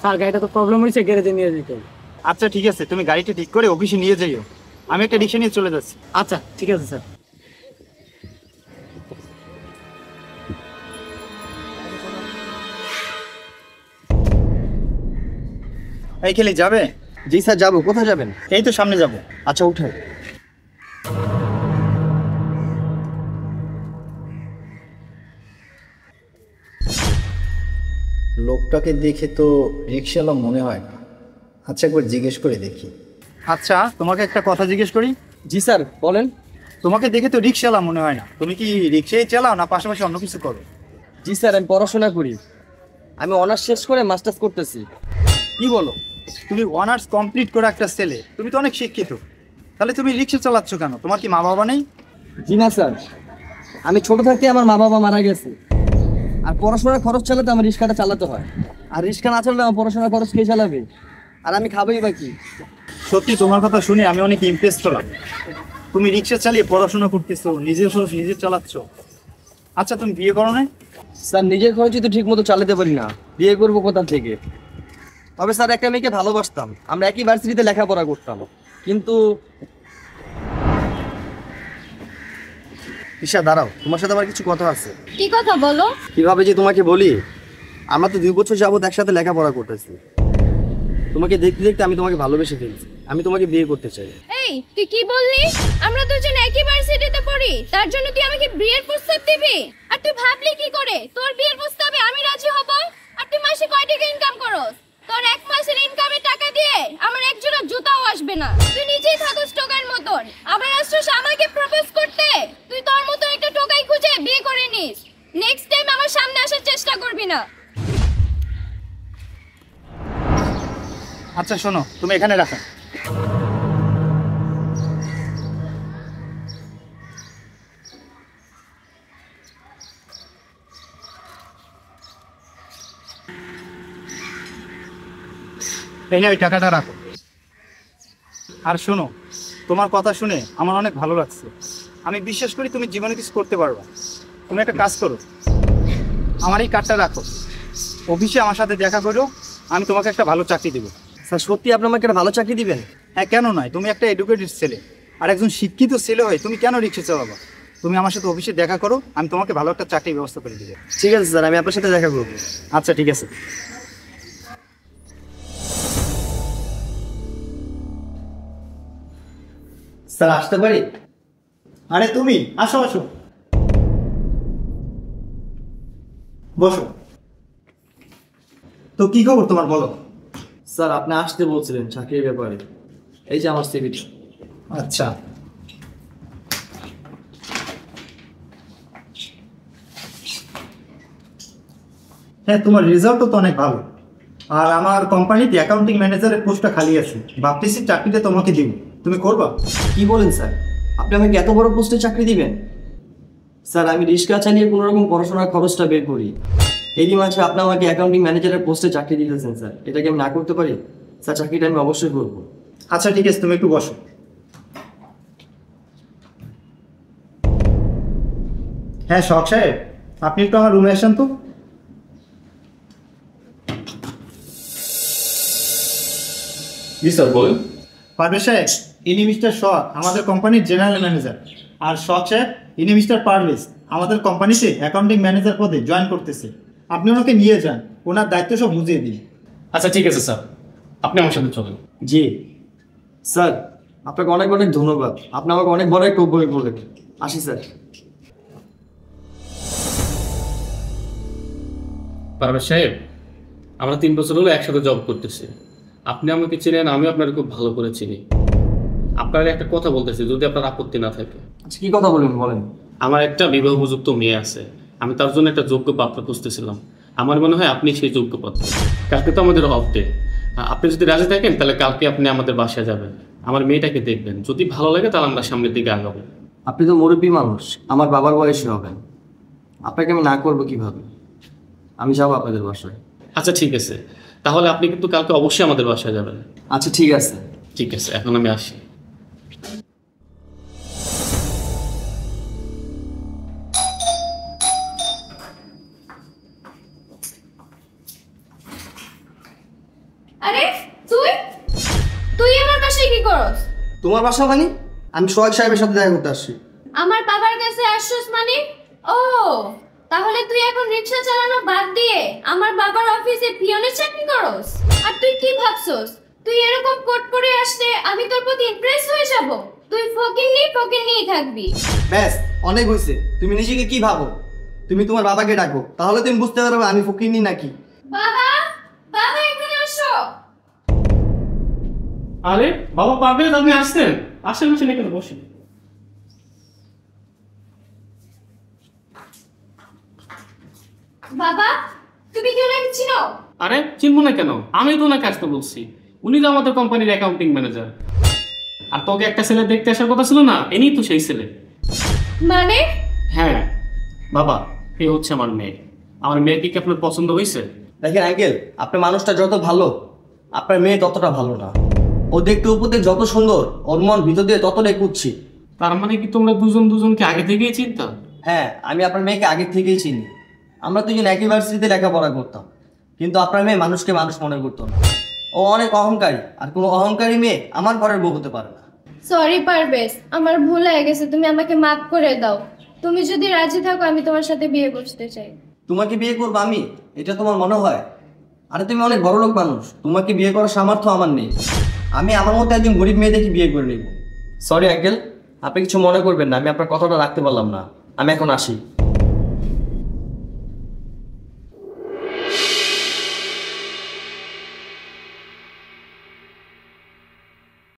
Sir গাড়িটা তো problem হয়েছে, গ্যারেজে নিয়ে যেতে। আচ্ছা ঠিক আছে, তুমি গাড়িটা ঠিক করে অফিসে নিয়ে যাইও, আমি একটা রিক্সা নিয়ে চলে যাচ্ছি। আচ্ছা ঠিক আছে স্যার। এই খেলি যাবে? জি স্যার যাবো। কোথায় যাবেন? এই তো সামনে যাবো। আচ্ছা উঠে। লোকটাকে দেখে তো রিক্সাওয়ালা মনে হয় না। আচ্ছা একবার জিজ্ঞেস করে দেখি। আচ্ছা তোমাকে একটা কথা জিজ্ঞেস করি। জি স্যার বলেন। তোমাকে দেখে তো রিক্সাওয়ালা মনে হয় না, তুমি কি রিক্সাই চালাও না পাশাপাশি অন্য কিছু করো? জি স্যার আমি পড়াশোনা করি, আমি অনার্স শেষ করে মাস্টার্স করতেছি। কি বলো, তুমি অনার্স কমপ্লিট করে একটা ছেলে, তুমি তো অনেক শিক্ষিত, তাহলে তুমি রিক্সা চালাচ্ছ কেন? তোমার কি মা বাবা নেই? জি না স্যার, আমি ছোট থাকতে আমার মা বাবা মারা গেছে, আর পড়াশোনার খরচ চালাতে আমার রিক্সাটা চালাতে হয়, আর রিক্সা না চালালে আমার পড়াশোনার খরচ কে চালাবে, আর আমি খাবোই বা কি? সত্যি তোমার কথা শুনে আমি অনেক ইমপ্রেস হলাম। তুমি রিক্সা চালিয়ে পড়াশোনা করতেছো, নিজের খরচ নিজে চালাচ্ছ। আচ্ছা তুমি বিয়ে করো না? স্যার নিজের খরচই তো ঠিক মতো চালাতে পারি না, বিয়ে করবো কোথা থেকে? তবে স্যার একটা মেয়েকে ভালোবাসতাম, আমরা একই ভার্সিটিতে লেখাপড়া করতাম, কিন্তু ঈশা দাঁড়াও, তোমার সাথে আমার কিছু কথা আছে। কি কথা বলো? কিভাবে যে তোমাকে বলি, আমরা তো 2 বছর যাবত একসাথে লেখাপড়া করতেছি, তোমাকে দেখতে দেখতে আমি তোমাকে ভালোবেসে ফেলছি, আমি তোমাকে বিয়ে করতে চাই। এই তুই কি বললি? আমরা দুজন একই ভার্সিটিতে পড়ি, তার জন্য তুই আমাকে বিয়ের প্রস্তাব দিবি? আর তুই ভাবলি কি করে তোর বিয়ের প্রস্তাবে আমি রাজি হব? আর তুই মাসে কয় টাকা ইনকাম করস? তোর এক মাসের ইনকামের টাকা দিয়ে আমার এক জোড়া জুতাও আসবে না। তুই নিজেই থাকস টোকার মতন, আবার আসছিস আমাকে প্রপোজ করতে। তুই তোর মতো একটা টোকাই খুঁজে বিয়ে করে নিস। নেক্সট টাইম আমার সামনে আসার চেষ্টা করবি না। আচ্ছা শোনো, তুমি এখানে রাখো। এই না, ওই টাকাটা রাখো। আর শোনো, তোমার কথা শুনে আমার অনেক ভালো লাগছে। আমি বিশ্বাস করি তুমি জীবনে কিছু করতে পারবে। তুমি একটা কাজ করো, আমার এই কার্ডটা রাখো, অফিসে আমার সাথে দেখা করো, আমি তোমাকে একটা ভালো চাকরি দেবো। স্যার সত্যি আপনি আমাকে একটা ভালো চাকরি দিবেন? হ্যাঁ কেন নয়, তুমি একটা এডুকেটেড ছেলে, আর একজন শিক্ষিত ছেলে হয়ে তুমি কেন রিক্সা চালাবা? তুমি আমার সাথে অফিসে দেখা করো, আমি তোমাকে ভালো একটা চাকরির ব্যবস্থা করে দিবো। ঠিক আছে স্যার, আমি আপনার সাথে দেখা করবো। আচ্ছা ঠিক আছে। স্যার আসতে পারি? আরে তুমি আসো আসো, বসো। তো কি খবর তোমার, বলো। স্যার আপনি আসতে বলছিলেন চাকরির ব্যাপারে, এই যে আমার সিভিটি। আচ্ছা হ্যাঁ, তোমার রেজাল্টও তো অনেক ভালো, আর আমার কোম্পানিতে অ্যাকাউন্টিং ম্যানেজারের পোস্টটা খালি আছে, ভাবতেছি চাকরিটা তোমাকে দিব, তুমি করবা? কি বলেন স্যার, আপনি আমাকে এত বড় পোস্টে চাকরি দিবেন? স্যার আমি রিক্সা চালিয়ে কোনো রকম পড়াশোনার খরচটা বের করি, এরই মাঝে আপনি আমাকে অ্যাকাউন্টিং ম্যানেজারের পোস্টে চাকরি দিতেছেন স্যার, এটাকে আমি না করতে পারি? স্যার চাকরিটা আমি অবশ্যই করবো। আচ্ছা ঠিক আছে, তুমি একটু বসো। হ্যাঁ শখ সাহেব, আপনি একটু আমার রুমে আসেন তো। জি স্যার বলেন। পারভেজ সাহেব, ইনি মিস্টার শখ, আমাদের কোম্পানির জেনারেল ম্যানেজার। আর শখ সাহেব, ইনি মিস্টার পারভেজ, আমাদের কোম্পানিতে অ্যাকাউন্টিং ম্যানেজার পদে জয়েন করতেছে। আপনি ওনাকে নিয়ে যান, ওনার দায়িত্ব সব বুঝিয়ে দিন। আচ্ছা ঠিক আছে স্যার, আপনি আমার সাথে চলেন। জি স্যার, আপনাকে অনেক অনেক ধন্যবাদ, আপনি আমাকে অনেক বড় একটা উপকার করলেন। আসি স্যার। পারভেজ সাহেব, আমরা 3 বছর হলো একসাথে জব করতেছি, আপনি আমাকে চিনেন, আমি আপনাকে খুব ভালো করে চিনি। আপনার একটা কথা বলতেছি, যদি আপনার আপত্তি না থাকে। আচ্ছা কি কথা বলবেন বলেন। আমার একটা বিবাহ উপযুক্ত মেয়ে আছে, আমি তার জন্য একটা যোগ্য পাত্র খুঁজতেছিলাম। আমার মনে হয় আপনি সেই যোগ্য পাত্র। কালকে তো আমাদের অফ ডে, আপনি যদি রাজি থাকেন তাহলে কালকে আপনি আমাদের বাসায় যাবেন, আমার মেয়েটাকে দেখবেন, যদি ভালো লাগে তাহলে আমরা সামনের দিকে আগাবো। আপনি তো মুরব্বী মানুষ, আমার বাবার বয়সী হবেন, আপনাকে আমি না করবো কিভাবে? আমি যাবো আপনাদের বাসায়। আচ্ছা ঠিক আছে, তাহলে আপনি কিন্তু কালকে অবশ্যই আমাদের বাসায় যাবেন। আচ্ছা ঠিক আছে। ঠিক আছে, এখন আমি আসি। আরে তুই তুই আমার বাসায় কি করস? তোমার বাসা মানে? আমি সোহাগ সাহেবের সাথে দেখা করতে আসছি। আমার বাবার কাছে আসছস মানে? ও, তাহলে তুই এখন রিকশা চালানো বাদ দিয়ে আমার বাবার অফিসে পিয়নের চাকরি করস? আর তুই কি ভাবছস তুই এরকম কোট পরে আসতে আমি তোর প্রতি ইমপ্রেস হয়ে যাব? তুই ফকিন্নিই থাকবি। ব্যাস, অনেক হয়েছে। তুমি নিজেকে কি ভাবো? তুমি তোমার বাবাকে ডাকো, তাহলে তুমি বুঝতে পারবে আমি ফকিন্নি নাকি। বাবা, বাবা এখানে আসো। আরে বাবা পারভেজ, আপনি আসছেন? আসেন আসেন, এখানে বসেন। বাবা, তুমি কি ওনাকে চিনো? আরে চিনবো না কেন, আমি তো ওনাকে আসতে বলছি। উনি তো আমাদের কোম্পানির অ্যাকাউন্টিং ম্যানেজার। আর তোকে একটা ছেলে দেখতে আসার কথা ছিল না, এনেই তো সেই ছেলে। মানে? হ্যাঁ বাবা, এই হচ্ছে আমার মেয়ে। আমার মেয়েকে কি আপনার পছন্দ হয়েছে? দেখেন আঙ্কেল, আপনার মানুষটা যত ভালো, আপনার মেয়ে ততটা ভালো না। ও দেখতে উপরে যত সুন্দর, ওর মন ভিতর দিয়ে ততটাই কুচ্ছি। তার মানে কি তোমরা দুজন দুজনকে আগে থেকেই চিনতা? হ্যাঁ, আমি আপনার মেয়েকে আগে থেকেই চিনি। আমরা দুজন একই ভার্সিটিতে লেখাপড়া করতাম, কিন্তু আপনার মেয়ে মানুষকে মানুষ মনে করতো না। ও অনেক অহংকারী, আর কোনো অহংকারী মেয়ে আমার ঘরের বউ হতে পারে না। সরি পারভেজ, আমার ভুল হয়ে গেছে, তুমি আমাকে মাফ করে দাও। তুমি যদি রাজি থাকো আমি তোমার সাথে বিয়ে করতে চাই। তোমাকে বিয়ে করবো আমি? এটা তোমার মনে হয়? আরে তুমি অনেক বড় লোক মানুষ, তোমাকে বিয়ে করার সামর্থ্য আমার নেই। আমি আমার মতো একজন গরিব মেয়ে দেখে বিয়ে করে নিব। সরি আঙ্কেল, আপনি কিছু মনে করবেন না, আমি আপনার কথাটা রাখতে পারলাম না। আমি এখন আসি।